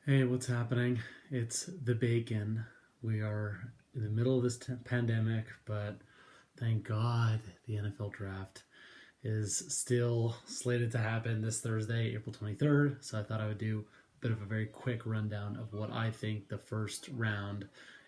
Hey, what's happening? It's the bacon. We are in the middle of this pandemic, but thank God the NFL draft is still slated to happen this Thursday, April 23rd. So I thought I would do a bit of a very quick rundown of what I think the first round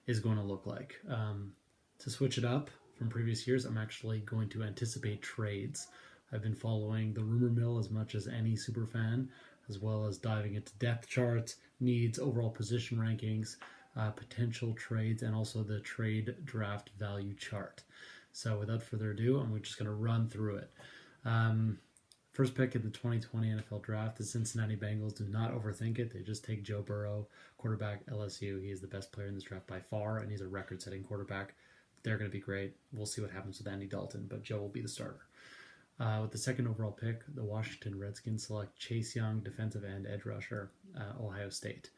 is going to look like. To switch it up from previous years, I'm actually going to anticipate trades. I've been following the rumor mill as much as any super fan, as well as diving into depth charts, needs, overall position rankings, potential trades, and also the trade draft value chart. So without further ado, I'm just going to run through it. Um, First pick in the 2020 NFL Draft, the Cincinnati Bengals. Do not overthink it. They just take Joe Burrow, quarterback, LSU. He is the best player in this draft by far, and he's a record-setting quarterback. They're going to be great. We'll see what happens with Andy Dalton, but Joe will be the starter. With the second overall pick, the Washington Redskins select Chase Young, defensive end, edge rusher, Ohio State.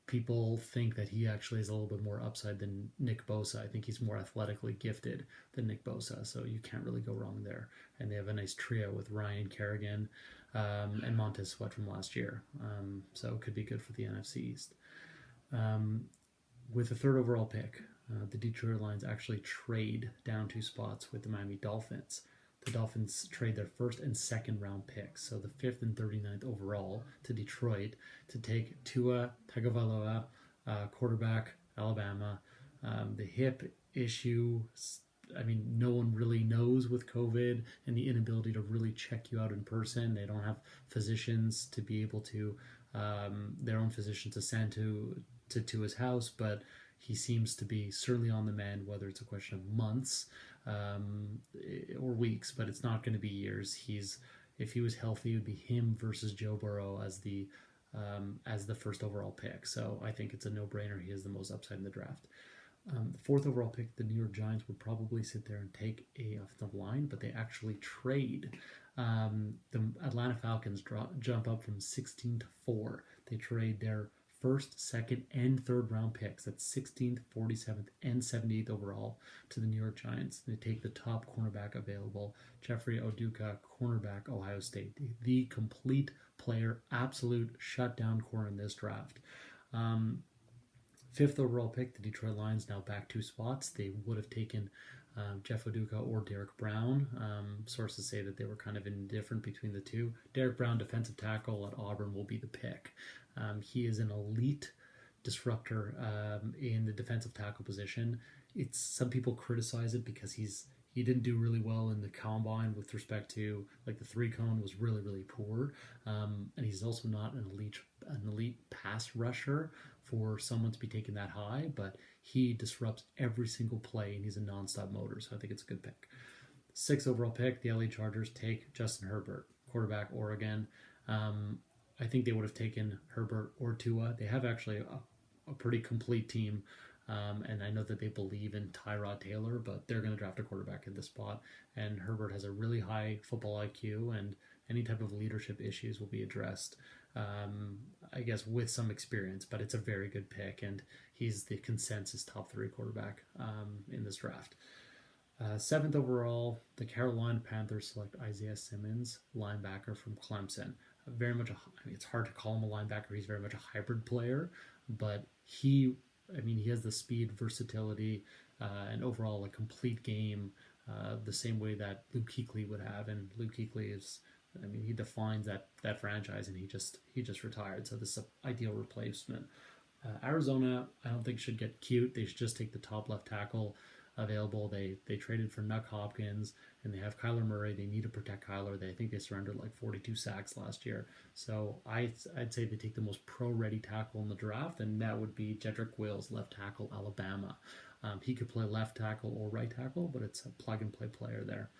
People think that he actually has a little bit more upside than Nick Bosa. I think he's more athletically gifted than Nick Bosa, so you can't really go wrong there. And they have a nice trio with Ryan Kerrigan and Montez Sweat from last year, so it could be good for the NFC East. With the third overall pick, the Detroit Lions actually trade down two spots with the Miami Dolphins. The Dolphins trade their first and second round picks, so the 5th and 39th overall, to Detroit to take Tua Tagovailoa, quarterback, Alabama. The hip issue, I mean, no one really knows with COVID and the inability to really check you out in person. They don't have physicians to be able to, their own physician to send to his house, but he seems to be certainly on the mend, whether it's a question of months or weeks, but it's not going to be years. If he was healthy, it would be him versus Joe Burrow as the first overall pick. So I think it's a no-brainer. He has the most upside in the draft. The fourth overall pick, the New York Giants would probably sit there and take a offensive line, but they actually trade. The Atlanta Falcons jump up from 16 to 4. They trade their first, second, and third round picks. That's 16th, 47th, and 78th overall to the New York Giants. They take the top cornerback available, Jeffrey Oduka, cornerback, Ohio State. The complete player, absolute shutdown corner in this draft. Fifth overall pick, the Detroit Lions now back two spots. They would have taken Jeff Oduka or Derek Brown. Sources say that they were kind of indifferent between the two. Derek Brown, defensive tackle at Auburn, will be the pick. He is an elite disruptor in the defensive tackle position. Some people criticize it because he didn't do really well in the combine with respect to, like, the three cone was really, really poor, and he's also not an elite pass rusher for someone to be taken that high, but he disrupts every single play and he's a nonstop motor, so I think it's a good pick. Sixth overall pick, the LA Chargers take Justin Herbert, quarterback, Oregon. I think they would have taken Herbert or Tua. They have actually a pretty complete team, and I know that they believe in Tyrod Taylor, but they're going to draft a quarterback at this spot. And Herbert has a really high football IQ, and any type of leadership issues will be addressed, I guess, with some experience. But it's a very good pick, and he's the consensus top 3 quarterback in this draft. Seventh overall, the Carolina Panthers select Isaiah Simmons, linebacker from Clemson. Very much, it's hard to call him a linebacker. He's very much a hybrid player, but he has the speed, versatility, and overall a complete game, the same way that Luke Kuechly would have. And Luke Kuechly is, he defines that franchise, and he just retired. So this is an ideal replacement. Arizona, I don't think should get cute. They should just take the top left tackle available. They traded for Nuck Hopkins, and they have Kyler Murray. They need to protect Kyler. I think they surrendered like 42 sacks last year. So I'd say they take the most pro-ready tackle in the draft, and that would be Jedrick Wills, left tackle, Alabama. He could play left tackle or right tackle, but it's a plug-and-play player there.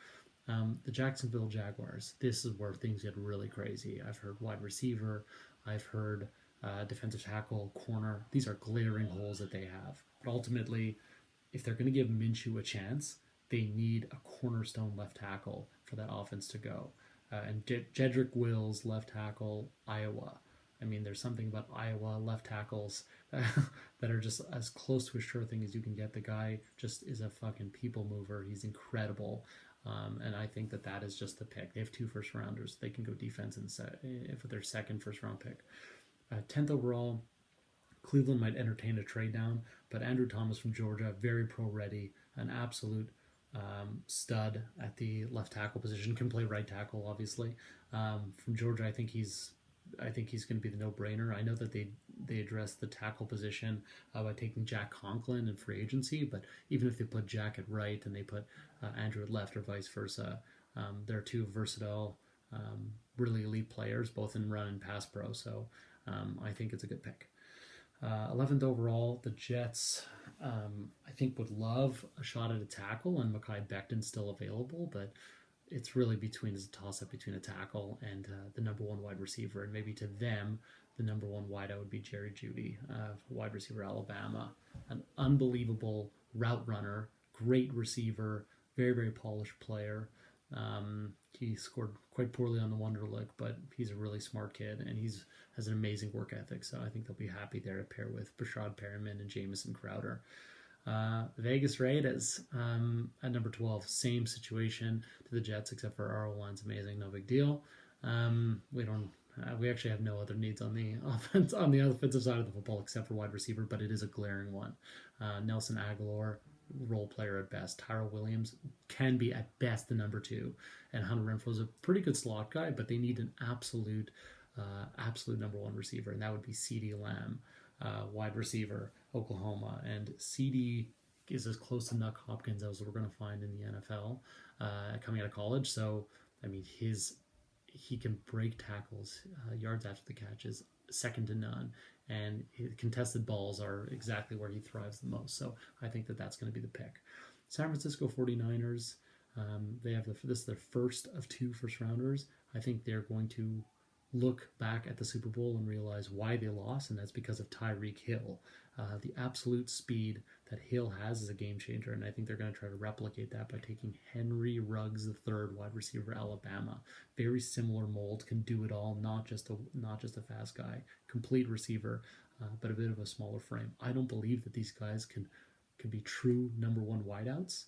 The Jacksonville Jaguars. This is where things get really crazy. I've heard wide receiver. I've heard defensive tackle, corner. These are glaring holes that they have. But ultimately, if they're going to give Minshew a chance, they need a cornerstone left tackle for that offense to go. And Jedrick Wills, left tackle, Iowa. There's something about Iowa left tackles that are just as close to a sure thing as you can get. The guy just is a fucking people mover. He's incredible. And I think that is just the pick. They have 2 first rounders. They can go defense with their second first round pick. 10th overall, Cleveland might entertain a trade down, but Andrew Thomas from Georgia, very pro ready, an absolute stud at the left tackle position. Can play right tackle, obviously. From Georgia, I think he's going to be the no-brainer. I know that they addressed the tackle position by taking Jack Conklin in free agency, but even if they put Jack at right and they put Andrew at left or vice versa, they're two versatile, really elite players, both in run and pass pro. So I think it's a good pick. 11th overall, the Jets, I think, would love a shot at a tackle, and Mekhi Becton's still available, but it's really it's a toss-up between a tackle and the number one wide receiver, and maybe to them, the number one wideout would be Jerry Jeudy, wide receiver, Alabama, an unbelievable route runner, great receiver, very, very polished player. He scored quite poorly on the Wonderlic, but he's a really smart kid, and has an amazing work ethic. So I think they'll be happy there to pair with Brashad Perriman and Jamison Crowder. Vegas Raiders at number 12, same situation to the Jets, except for our O-line's amazing, no big deal. We actually have no other needs on the offensive side of the football except for wide receiver, but it is a glaring one. Nelson Aguilar, role player at best. Tyrell Williams can be at best the number 2, and Hunter Renfrow is a pretty good slot guy, but they need an absolute number 1 receiver, and that would be CeeDee Lamb, wide receiver, Oklahoma. And CeeDee is as close to Nuck Hopkins as we're going to find in the NFL coming out of college. So, I mean, he can break tackles, yards after the catch is second to none, and his contested balls are exactly where he thrives the most. So I think that that's going to be the pick. San Francisco 49ers, they have this is their first of 2 first rounders. I think they're going to look back at the Super Bowl and realize why they lost, and that's because of Tyreek Hill. The absolute speed that Hill has is a game changer, and I think they're going to try to replicate that by taking Henry Ruggs III, wide receiver, Alabama. Very similar mold, can do it all, not just a fast guy, complete receiver, but a bit of a smaller frame. I don't believe that these guys can be true number 1 wideouts.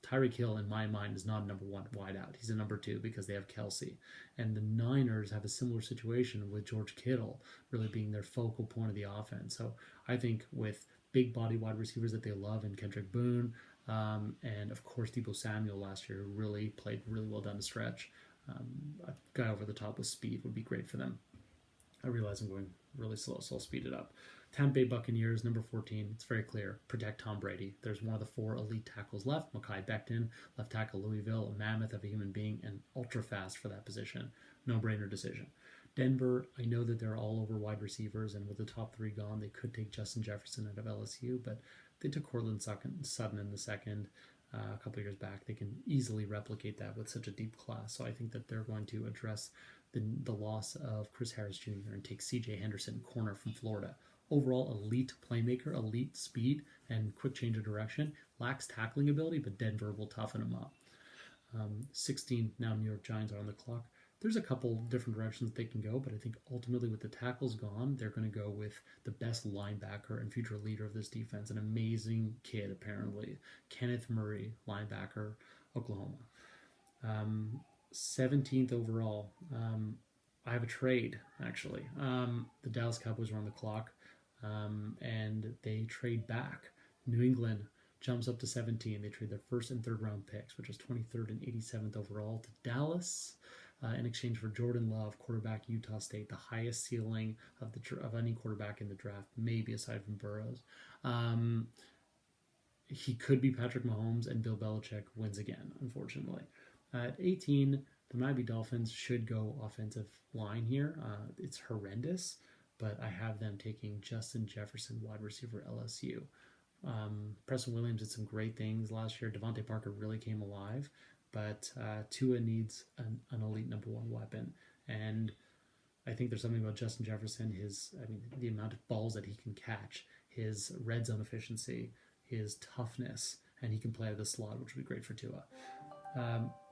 Tyreek Hill, in my mind, is not a number 1 wideout. He's a number 2 because they have Kelsey. And the Niners have a similar situation with George Kittle really being their focal point of the offense. So I think with big body wide receivers that they love, and Kendrick Boone, and of course Deebo Samuel last year, who really played really well down the stretch. A guy over the top with speed would be great for them. I realize I'm going really slow, so I'll speed it up. Tampa Bay Buccaneers, number 14. It's very clear. Protect Tom Brady. There's one of the 4 elite tackles left. Mekhi Becton, left tackle Louisville, a mammoth of a human being, and ultra fast for that position. No-brainer decision. Denver, I know that they're all over wide receivers, and with the top 3 gone, they could take Justin Jefferson out of LSU, but they took Cortland Sutton in the second a couple of years back. They can easily replicate that with such a deep class. So I think that they're going to address the loss of Chris Harris Jr. and take C.J. Henderson, corner from Florida. Overall, elite playmaker, elite speed, and quick change of direction. Lacks tackling ability, but Denver will toughen him up. 16, now New York Giants are on the clock. There's a couple different directions they can go, but I think ultimately with the tackles gone, they're going to go with the best linebacker and future leader of this defense, an amazing kid, apparently. Kenneth Murray, linebacker, Oklahoma. 17th overall, I have a trade, actually. The Dallas Cowboys are on the clock, and they trade back. New England jumps up to 17. They trade their first and third round picks, which is 23rd and 87th overall, to Dallas in exchange for Jordan Love, quarterback, Utah State, the highest ceiling of any quarterback in the draft, maybe aside from Burrows. He could be Patrick Mahomes, and Bill Belichick wins again, unfortunately. At 18, the Miami Dolphins should go offensive line here. It's horrendous, but I have them taking Justin Jefferson, wide receiver, LSU. Preston Williams did some great things last year. Devontae Parker really came alive, but Tua needs an elite number 1 weapon. And I think there's something about Justin Jefferson, the amount of balls that he can catch, his red zone efficiency, his toughness, and he can play out of the slot, which would be great for Tua.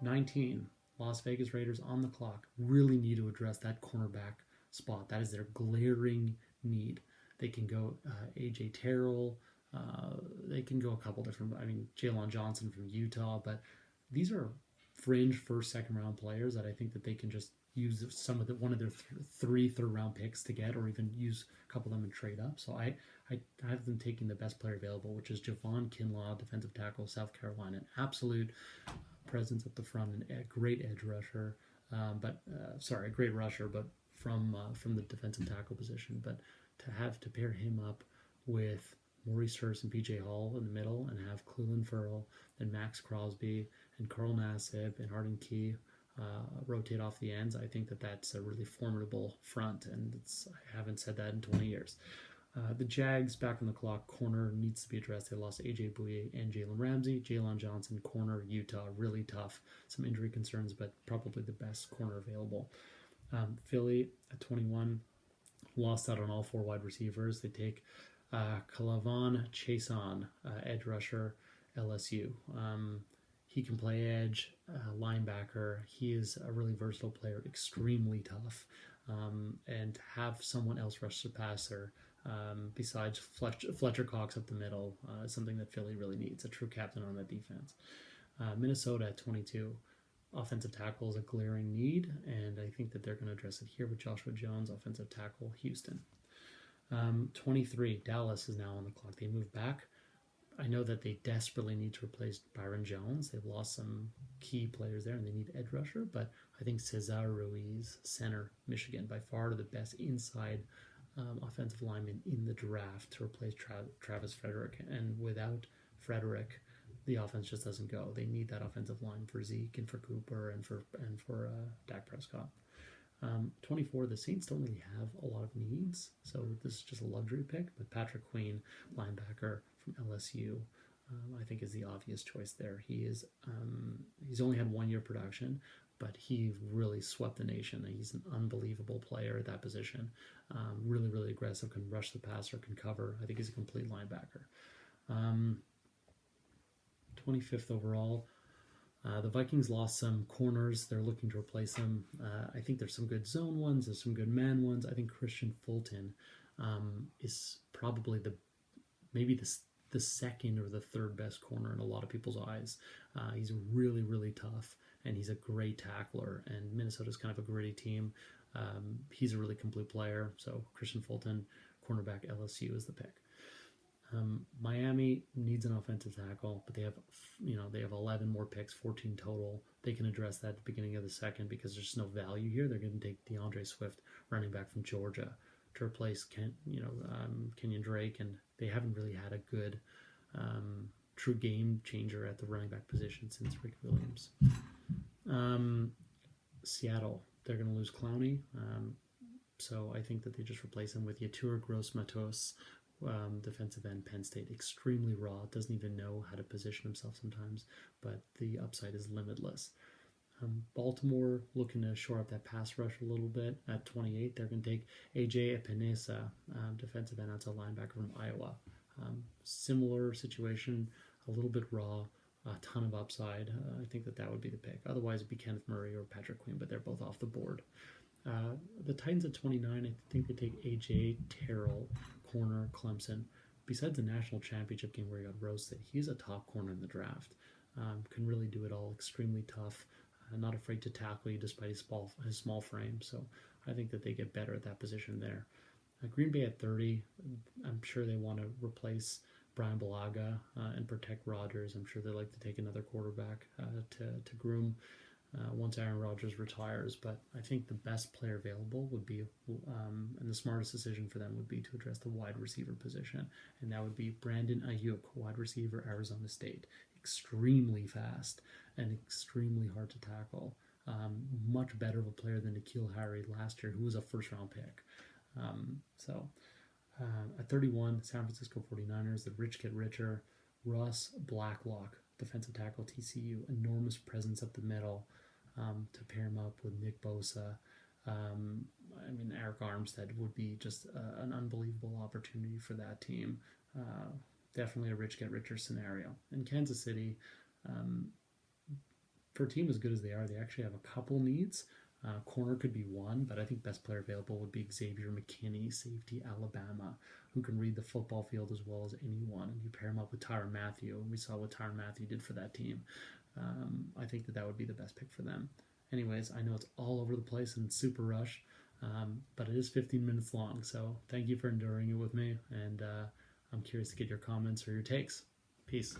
19, Las Vegas Raiders on the clock. Really need to address that cornerback spot. That is their glaring need. They can go A.J. Terrell. They can go a couple different, Jalen Johnson from Utah, but these are fringe first, second round players that I think that they can just use one of their three third-round picks to get, or even use a couple of them and trade up. So I have them taking the best player available, which is Javon Kinlaw, defensive tackle, South Carolina. An absolute presence up the front and a great edge rusher, a great rusher, but from the defensive tackle position. But to pair him up with Maurice Hurst and PJ Hall in the middle, and have Cleveland Ferrell and Max Crosby and Carl Nassib and Arden Key rotate off the ends, I think that's a really formidable front, and I haven't said that in 20 years. The Jags back on the clock, corner needs to be addressed. They lost AJ Bouye and Jalen Ramsey. Jalen Johnson, corner, Utah, really tough. Some injury concerns, but probably the best corner available. Philly at 21 lost out on all four wide receivers. They take Kalavan Chason, edge rusher, LSU. He can play edge, linebacker. He is a really versatile player, extremely tough. And to have someone else rush the passer besides Fletcher Cox up the middle is something that Philly really needs, a true captain on that defense. Minnesota at 22. Offensive tackle is a glaring need, and I think that they're going to address it here with Joshua Jones, offensive tackle, Houston. 23, Dallas is now on the clock. They move back. I know that they desperately need to replace Byron Jones. They've lost some key players there, and they need edge rusher, but I think Cesar Ruiz, center, Michigan, by far the best inside offensive lineman in the draft to replace Travis Frederick. And without Frederick, the offense just doesn't go. They need that offensive line for Zeke and for Cooper and for Dak Prescott. 24, the Saints don't really have a lot of needs, so this is just a luxury pick. But Patrick Queen, linebacker from LSU, I think is the obvious choice there. He's only had 1 year production, but he really swept the nation. He's an unbelievable player at that position. Really, really aggressive, can rush the passer, can cover. I think he's a complete linebacker. 25th overall. The Vikings lost some corners. They're looking to replace them. I think there's some good zone ones. There's some good man ones. I think Christian Fulton is probably the second or the third best corner in a lot of people's eyes. He's really, really tough, and he's a great tackler. And Minnesota's kind of a gritty team. He's a really complete player. So Christian Fulton, cornerback, LSU is the pick. Miami needs an offensive tackle, but they have 11 more picks, 14 total. They can address that at the beginning of the second because there's just no value here. They're going to take DeAndre Swift, running back from Georgia, to replace Kenyon Drake, and they haven't really had a good true game changer at the running back position since Rick Williams. Seattle, they're going to lose Clowney, so I think that they just replace him with Yetur Gross-Matos, defensive end, Penn State. Extremely raw, doesn't even know how to position himself sometimes, but the upside is limitless. Baltimore looking to shore up that pass rush a little bit. At 28, they're going to take AJ Epinesa, defensive end, outside linebacker from Iowa. Similar situation, a little bit raw, a ton of upside. I think that would be the pick. Otherwise, it'd be Kenneth Murray or Patrick Queen, but they're both off the board. The Titans at 29, I think they take AJ Terrell, corner, Clemson. Besides the national championship game where he got roasted, he's a top corner in the draft. Can really do it all, extremely tough, not afraid to tackle you despite his small frame. So I think that they get better at that position there. Green Bay at 30, I'm sure they want to replace Brian Bulaga and protect Rodgers. I'm sure they like to take another quarterback to groom once Aaron Rodgers retires, but I think the best player available would be, and the smartest decision for them would be to address the wide receiver position, and that would be Brandon Ayuk, wide receiver, Arizona State. Extremely fast and extremely hard to tackle. Much better of a player than N'Keal Harry last year, who was a first-round pick. At 31, San Francisco 49ers, the rich get richer. Ross Blacklock, defensive tackle, TCU, enormous presence up the middle. To pair him up with Nick Bosa. Eric Armstead would be just an unbelievable opportunity for that team. Definitely a rich get richer scenario. In Kansas City, for a team as good as they are, they actually have a couple needs. Corner could be one, but I think best player available would be Xavier McKinney, safety, Alabama, who can read the football field as well as anyone. And you pair him up with Tyrann Mathieu, and we saw what Tyrann Mathieu did for that team. I think that would be the best pick for them. Anyways, I know it's all over the place and super rush, but it is 15 minutes long. So thank you for enduring it with me, and I'm curious to get your comments or your takes. Peace.